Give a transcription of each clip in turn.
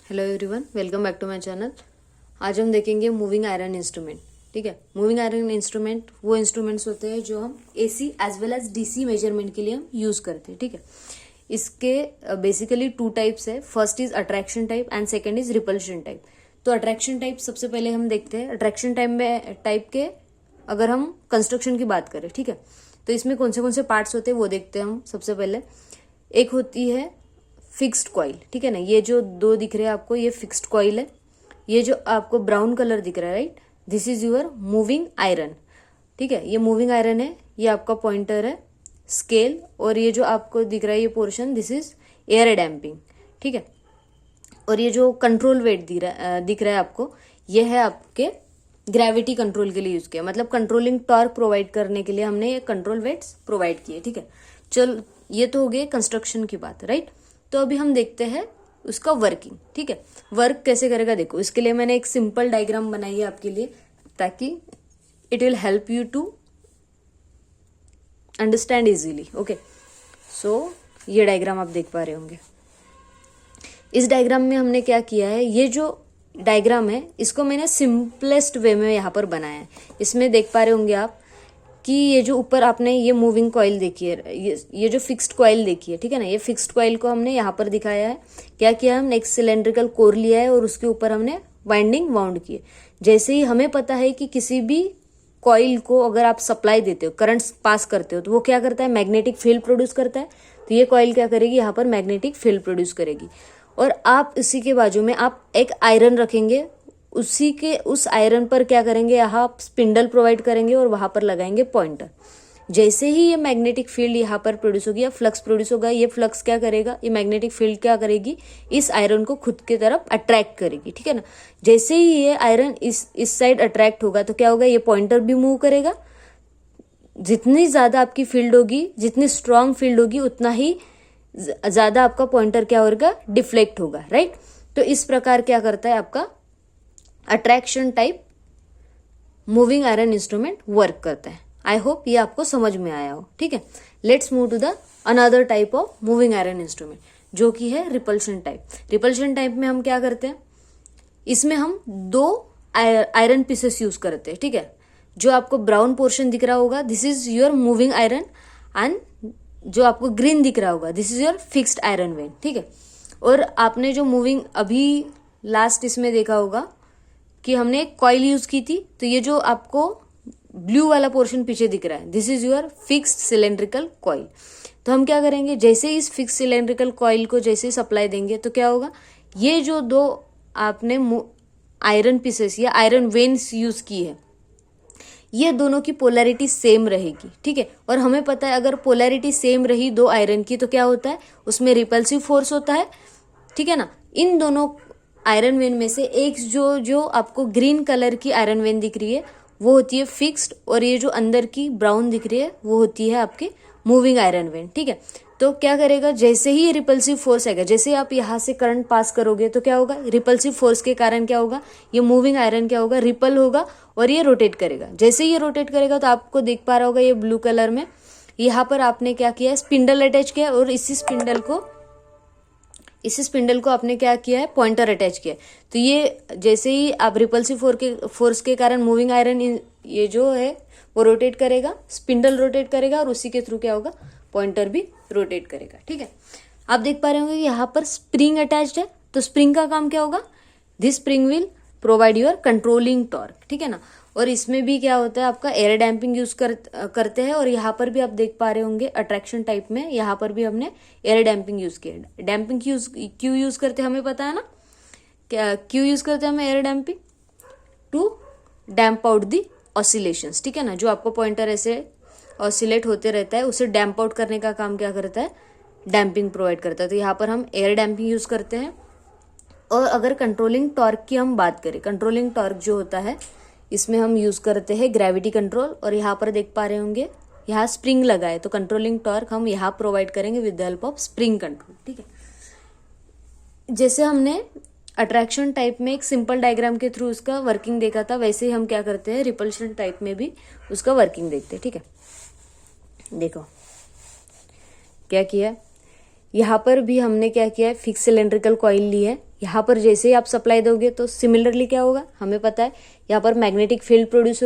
Hello everyone, welcome back to my channel. आज हम देखेंगे मूविंग आयरन इंस्ट्रूमेंट। ठीक है, मूविंग आयरन इंस्ट्रूमेंट वो इंस्ट्रूमेंट्स होते हैं जो हम AC as well as DC measurement के लिए हम यूज करते हैं। ठीक है, इसके बेसिकली टू टाइप्स है। First is attraction type and second is repulsion type. तो अट्रैक्शन टाइप सबसे पहले हम देखते हैं। अट्रैक्शन टाइप के अगर हम कंस्ट्रक्शन की बात करें, ठीक है, तो इसमें कौन से पार्ट्स होते हैं वो देखते हैं हम सबसे पहले। एक होती है फिक्स्ड कॉइल, ठीक है ना, ये जो दो दिख रहे हैं आपको, ये फिक्स्ड कॉइल है। ये जो आपको ब्राउन कलर दिख रहा है, right, this is your moving iron. ठीक है, ये मूविंग आयरन है, ये आपका पॉइंटर है, स्केल, और ये जो आपको दिख रहा है ये portion, this is air damping. ठीक है, और ये जो कंट्रोल वेट दिख रहा है आपको, ये है आपके ग्रेविटी कंट्रोल के लिए यूज किया, मतलब कंट्रोलिंग टॉर्क प्रोवाइड करने के लिए हमने ये कंट्रोल वेट्स प्रोवाइड किए। ठीक है, चल ये तो हो गए कंस्ट्रक्शन की बात, राइट। तो अभी हम देखते हैं उसका वर्किंग। ठीक है, वर्क कैसे करेगा देखो। इसके लिए मैंने एक सिंपल डायग्राम बनाई है आपके लिए, ताकि it will help you to understand easily. Okay, so ये डायग्राम आप देख पा रहे होंगे। इस डायग्राम में हमने क्या किया है, ये जो डायग्राम है इसको मैंने सिंपलेस्ट वे में यहाँ पर बनाया है। इसमें देख पा रहे होंगे आप कि ये जो ऊपर आपने ये मूविंग कॉइल देखी है, ये जो फिक्स्ड कॉइल देखी है, ठीक है ना, ये फिक्स्ड कॉइल को हमने यहाँ पर दिखाया है। क्या किया, हमने एक सिलेंड्रिकल कोर लिया है और उसके ऊपर हमने वाइंडिंग वाउंड की है। जैसे ही हमें पता है कि किसी भी कॉइल को अगर आप सप्लाई देते हो, करंट पास करते हो, तो वो क्या करता है, मैग्नेटिक फील्ड प्रोड्यूस करता है। तो ये कॉइल क्या करेगी, यहाँ पर मैग्नेटिक फील्ड प्रोड्यूस करेगी। और आप इसी के बाजू में आप एक आयरन रखेंगे, उसी के उस आयरन पर क्या करेंगे, यहाँ आप स्पिंडल प्रोवाइड करेंगे और वहां पर लगाएंगे पॉइंटर। जैसे ही ये मैग्नेटिक फील्ड यहाँ पर प्रोड्यूस होगी या फ्लक्स प्रोड्यूस होगा, ये फ्लक्स क्या करेगा, ये मैग्नेटिक फील्ड क्या करेगी, इस आयरन को खुद की तरफ अट्रैक्ट करेगी। ठीक है ना, जैसे ही ये आयरन इस साइड अट्रैक्ट होगा तो क्या होगा, ये पॉइंटर भी मूव करेगा। जितनी ज्यादा आपकी फील्ड होगी, जितनी स्ट्रांग फील्ड होगी, उतना ही ज्यादा आपका पॉइंटर क्या होगा, डिफ्लेक्ट होगा, राइट। तो इस प्रकार क्या करता है आपका attraction type moving iron instrument work करता है। आई होप ये आपको समझ में आया हो। ठीक है, let's move to the another type of moving iron instrument, जो कि है रिपल्शन टाइप। रिपल्शन टाइप में हम क्या करते हैं, इसमें हम दो आयरन पीसेस यूज करते हैं। ठीक है, जो आपको ब्राउन पोर्शन दिख रहा होगा, this is your moving iron, and जो आपको ग्रीन दिख रहा होगा, this is your fixed iron when. ठीक है, और आपने जो मूविंग अभी लास्ट इसमें देखा होगा कि हमने एक कॉइल यूज की थी, तो ये जो आपको ब्लू वाला पोर्शन पीछे दिख रहा है, this is your fixed cylindrical coil. तो हम क्या करेंगे, जैसे इस फिक्स सिलेंड्रिकल कॉइल को जैसे सप्लाई देंगे तो क्या होगा, ये जो दो आपने आयरन पीसेस या आयरन वेन्स यूज की है, ये दोनों की पोलैरिटी सेम रहेगी। ठीक है, और हमें पता है अगर पोलैरिटी सेम रही दो आयरन की तो क्या होता है, उसमें रिपल्सिव फोर्स होता है। ठीक है ना, इन दोनों आयरन वेन में से एक जो आपको ग्रीन कलर की आयरन वेन दिख रही है वो होती है फिक्स्ड, और ये जो अंदर की ब्राउन दिख रही है वो होती है आपकी मूविंग आयरन वेन। ठीक है, तो क्या करेगा, जैसे ही रिपल्सिव फोर्स आएगा, जैसे आप यहाँ से करंट पास करोगे तो क्या होगा, रिपल्सिव फोर्स के कारण क्या होगा, ये मूविंग आयरन क्या होगा, रिपल होगा और ये रोटेट करेगा। जैसे ही ये रोटेट करेगा तो आपको देख पा रहा होगा ये ब्लू कलर में, यहाँ पर आपने क्या किया, स्पिंडल अटैच किया, और इसी स्पिंडल को आपने क्या किया है, पॉइंटर अटैच किया। तो ये जैसे ही आप रिपल्सिव फोर्स के कारण मूविंग आयरन ये जो है वो रोटेट करेगा, स्पिंडल रोटेट करेगा, और उसी के थ्रू क्या होगा, पॉइंटर भी रोटेट करेगा। ठीक है, आप देख पा रहे होंगे यहाँ पर स्प्रिंग अटैच्ड है, तो स्प्रिंग का काम क्या होगा, this spring will provide your controlling torque. ठीक है ना, और इसमें भी क्या होता है आपका एयर डैम्पिंग यूज करते हैं, और यहाँ पर भी आप देख पा रहे होंगे अट्रैक्शन टाइप में यहाँ पर भी हमने एयर डैम्पिंग यूज किया। डैम्पिंग क्यों यूज करते हैं हमें पता है ना, क्या क्यों यूज करते हैं हमें air damping, to damp out the oscillations. ठीक है ना, जो आपको पॉइंटर ऐसे ऑसिलेट होते रहता है उसे डैम्प आउट करने का काम क्या करता है, डैम्पिंग प्रोवाइड करता है। तो यहाँ पर हम एयर डैम्पिंग यूज करते हैं। और अगर कंट्रोलिंग टॉर्क की हम बात करें, कंट्रोलिंग टॉर्क जो होता है इसमें हम यूज करते हैं ग्रेविटी कंट्रोल, और यहाँ पर देख पा रहे होंगे यहाँ स्प्रिंग लगा है, तो कंट्रोलिंग टॉर्क हम यहाँ प्रोवाइड करेंगे with the help of spring control. ठीक है, जैसे हमने अट्रैक्शन टाइप में एक सिंपल डायग्राम के थ्रू उसका वर्किंग देखा था, वैसे ही हम क्या करते हैं रिपल्शन टाइप में भी उसका वर्किंग देखते हैं। ठीक है, देखो क्या किया, यहाँ पर भी हमने क्या किया है, फिक्स सिलेंड्रिकल कॉइल ली है। यहाँ पर जैसे ही आप सप्लाई दोगे तो सिमिलरली क्या होगा, हमें पता है यहाँ पर मैग्नेटिक फील्ड प्रोड्यूस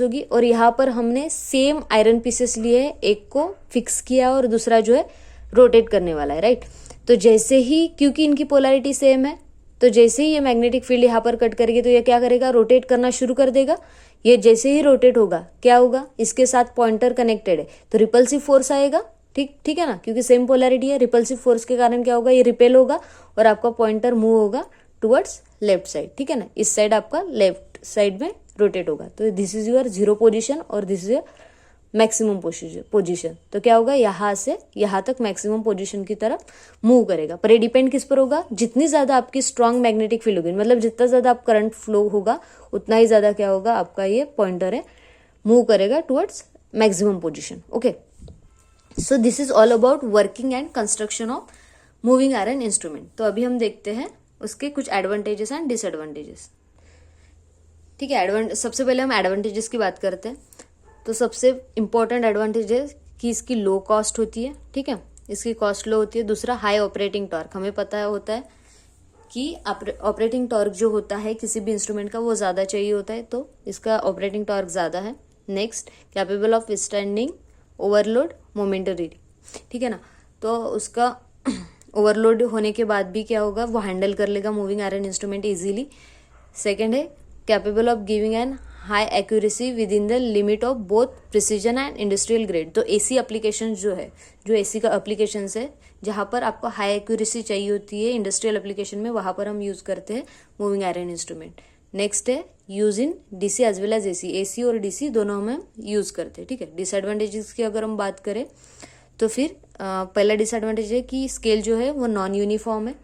होगी, और यहाँ पर हमने सेम आयरन पीसेस लिए हैं, एक को फिक्स किया और दूसरा जो है रोटेट करने वाला है, राइट। तो जैसे ही, क्योंकि इनकी पोलैरिटी सेम है, तो जैसे ही ये मैग्नेटिक फील्ड यहाँ पर कट करेगी तो ये क्या करेगा, रोटेट करना शुरू कर देगा। ये जैसे ही रोटेट होगा क्या होगा, इसके साथ पॉइंटर कनेक्टेड है तो रिपल्सिव फोर्स आएगा, ठीक है ना, क्योंकि सेम पोलैरिटी है। रिपल्सिव फोर्स के कारण क्या होगा, ये रिपेल होगा और आपका पॉइंटर मूव होगा टुवर्ड्स लेफ्ट साइड, ठीक है ना, इस साइड आपका लेफ्ट साइड में रोटेट होगा। तो this is your zero position और this is your maximum position. तो क्या होगा, यहाँ से यहाँ तक मैक्सिमम पोजीशन की तरफ मूव करेगा। पर ये डिपेंड किस पर होगा, जितनी ज्यादा आपकी स्ट्रांग मैग्नेटिक फील्ड होगी, मतलब जितना ज्यादा आप करंट फ्लो होगा उतना ही ज्यादा क्या होगा, आपका ये पॉइंटर है मूव करेगा towards maximum position. Okay, so this is all about working and construction of moving iron instrument. तो अभी हम देखते हैं उसके कुछ एडवांटेजेस एंड डिसएडवांटेजेस। ठीक है, सबसे पहले हम एडवांटेजेस की बात करते हैं। तो सबसे इंपॉर्टेंट एडवांटेज है कि इसकी लो कॉस्ट होती है, ठीक है, इसकी कॉस्ट लो होती है। दूसरा, हाई ऑपरेटिंग टॉर्क। हमें पता होता है कि ऑपरेटिंग टॉर्क जो होता है किसी भी इंस्ट्रूमेंट का वो ज़्यादा चाहिए होता है, तो इसका ऑपरेटिंग टॉर्क ज़्यादा है। Next, capable of withstanding overload momentary, ठीक है ना, तो उसका ओवरलोड होने के बाद भी क्या होगा, वो हैंडल कर लेगा moving iron instrument easily. Second है capable of giving an high accuracy within the limit of both precision and industrial grade. तो एसी एप्लीकेशन जो है, जो एसी का एप्लीकेशन है जहाँ पर आपको हाई एक्यूरेसी चाहिए होती है इंडस्ट्रियल एप्लीकेशन में, वहाँ पर हम यूज करते हैं मूविंग आयरन इंस्ट्रूमेंट। नेक्स्ट है use in DC as well as AC, AC और डीसी दोनों में यूज करते हैं, ठीक है। डिसएडवांटेजेस की अगर हम बात करें तो फिर पहला डिसएडवांटेज है कि स्केल जो है वो नॉन यूनिफॉर्म है।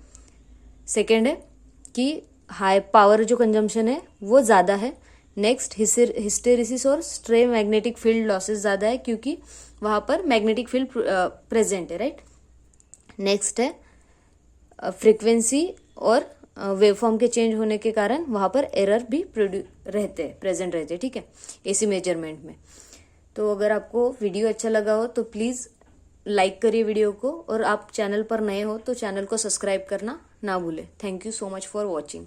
सेकेंड है कि हाई पावर जो कंजम्पशन है वो ज़्यादा है। नेक्स्ट, हिस्टेरिसिस और स्ट्रे मैग्नेटिक फील्ड लॉसेस ज़्यादा है क्योंकि वहाँ पर मैग्नेटिक फील्ड प्रेजेंट है, राइट। नेक्स्ट है फ्रीक्वेंसी और वेवफॉर्म के चेंज होने के कारण वहाँ पर एरर भी प्रेजेंट रहते हैं, ठीक है, एसी मेजरमेंट में। तो अगर आपको वीडियो अच्छा लगा हो तो प्लीज़ लाइक करिए वीडियो को, और आप चैनल पर नए हो तो चैनल को सब्सक्राइब करना ना भूलें। Thank you so much for watching.